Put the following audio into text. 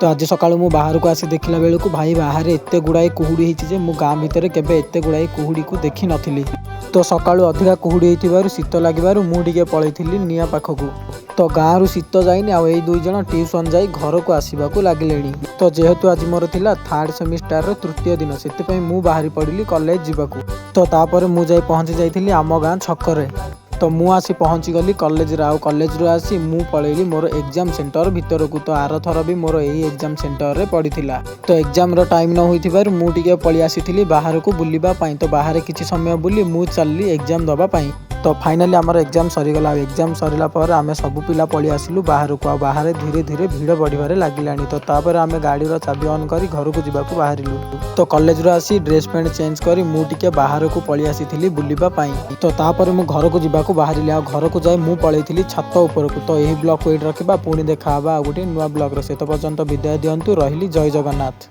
तो आज सकाळ मु बाहर को आसी देखला बेलू को भाई बाहर एते गुड़ाई कुहुड़ी होती जे मु गाँ भितर केबे एते गुड़ाई कुहुड़ी को देखी नथिली। तो सकाळु अधिका कुहुड़ी होइतिबारु शीत लागिबारु मु टिके पळैथिली निया पाखकू। तो गाँ रु शीत जाइनी आ एई दुई जण ट्यूशन जाई घर को आसीबाकू लागिलेनी। तो जेहेतु आज मोर थिला थर्ड सेमिस्टर रो तृतीय दिन सेते मु बाहरी पड़िली कॉलेज जीवाकू। तो तापर मु जाई पहुंची जाइथिली आम गाँ छकरे। तो मु आसी पहुंची गली कॉलेज रे। आउ कॉलेज रो आसी मु पळैली मोर एग्जाम सेंटर भितर को। तो आर थर भी मोर एई एग्जाम सेंटर रे पड़ीथिला। तो एग्जाम रो टाइम न होइथिबारु मु टिके पळी आसीथिली बाहर को बुलिबा पई। तो बाहर किछि समय बुली मु चलली एग्जाम दबा पई। तो फाइनली आमर एग्जाम सरीगला। एग्जाम सरीला पर आमे सब पिला पळी आसिलु बाहर को। आ बाहर धीरे धीरे भीड़ बढ़िबारे लागिलानी। तो तापर आमे गाड़ी रो चाबी ऑन करी घर को जिबाकू बाहरिलु। तो कॉलेज रो आसी ड्रेस पैंट चेंज करी मु टिके बाहर को पळी आसीथिली बुलिबा पई। तो तापर मु घर को जिबाकू बाहरिली। आ घर को जाई मु पळैथिली छत ऊपर को। तो एही ब्लॉग को एड रखिबा पुणी देखा हबा आ गोटे नुवा ब्लॉग रो। सेत पर्यंत विदाय दियंतु। रहिली जय जगन्नाथ।